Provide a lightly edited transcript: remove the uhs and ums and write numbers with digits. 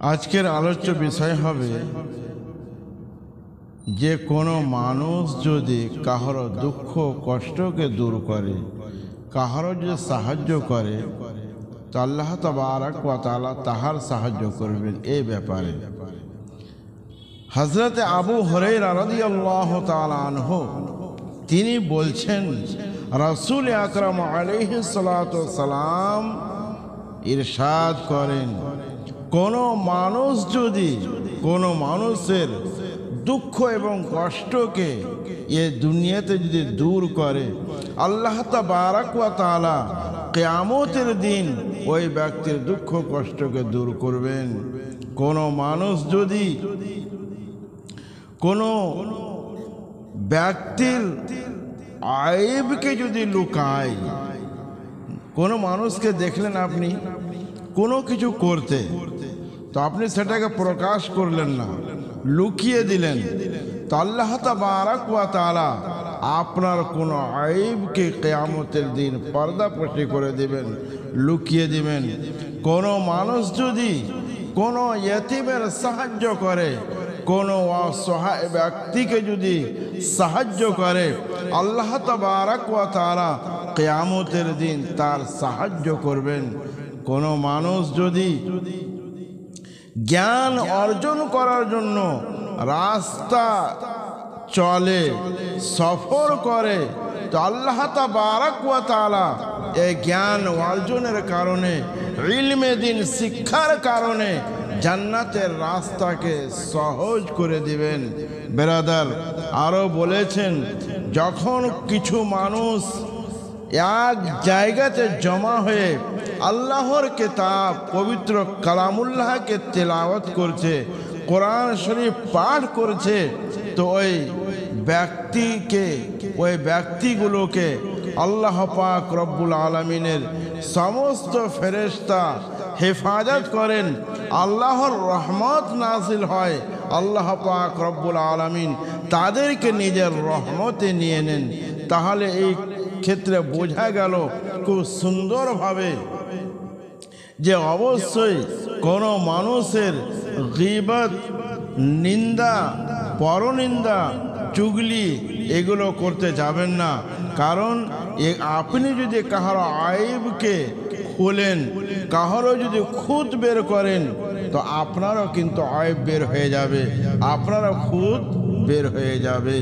আজকের আলোচ্য বিষয় হবে যে কোনো মানুষ যদি কাহার দুঃখ কষ্টকে দূর করে, কাহার যদি সাহায্য করে, তো আল্লাহ তাবারক ওয়া তাআলা তাহার সাহায্য করবেন। এই ব্যাপারে হযরত আবু হুরায়রা রাদিয়াল্লাহু তাআলা আনহু তিনি বলছেন, রাসূল আকরাম আলাইহিস সালাতু ওয়াস সালাম ইরশাদ করেন, কোনো মানুষ যদি কোনো মানুষের দুঃখ এবং কষ্টকে এ দুনিয়াতে যদি দূর করে, আল্লাহ তাবারক ওয়া তাআলা কিয়ামতের দিন ওই ব্যক্তির দুঃখ কষ্টকে দূর করবেন। কোনো মানুষ যদি কোনো ব্যক্তির আইবকে যদি লুকায়, কোনো মানুষকে দেখলেন আপনি কোনো কিছু করতে, তো আপনি সেটাকে প্রকাশ করলেন না, লুকিয়ে দিলেন, তো আল্লাহ তাবারক ওয়া তাআলা আপনার কোনো আইবকে কিয়ামতের দিন পর্দাপোশি করে দিবেন, লুকিয়ে দিবেন। কোনো মানুষ যদি কোনো ইয়েতিমের সাহায্য করে, কোনো অসহায় ব্যক্তিকে যদি সাহায্য করে, আল্লাহ তাবারক ওয়া তাআলা কিয়ামতের দিন তার সাহায্য করবেন। কোনো মানুষ যদি জ্ঞান অর্জন করার জন্য রাস্তা চলে, সফর করে, তো আল্লাহ তাবারক ওয়া তাআলা এই জ্ঞান অর্জনের কারণে, ইলমে দ্বীন শিক্ষার কারণে জান্নাতের রাস্তাকে সহজ করে দিবেন। বেরাদার, আরো বলেছেন, যখন কিছু মানুষ এক জায়গাতে জমা হয়ে আল্লাহর কিতাব পবিত্র কালামুল্লাহকে তেলাওয়াত করছে, কোরআন শরীফ পাঠ করছে, তো ওই ব্যক্তিগুলোকে আল্লাহ পাক রব্বুল আলামিনের সমস্ত ফেরেশতা হেফাজত করেন, আল্লাহর রহমত নাজিল হয়, আল্লাহ পাক রব্বুল আলামিন তাদেরকে নিজের রহমতে নিয়ে নেন। তাহলে এই ক্ষেত্রে বোঝা গেল খুব সুন্দরভাবে যে অবশ্যই কোনো মানুষের গীবত, নিন্দা, পরনিন্দা, চুগলি এগুলো করতে যাবেন না। কারণ আপনি যদি কাহার আইবকে খোলেন, কাহারও যদি খুঁত বের করেন, তো আপনারও কিন্তু আইব বের হয়ে যাবে, আপনারও খুঁত বের হয়ে যাবে।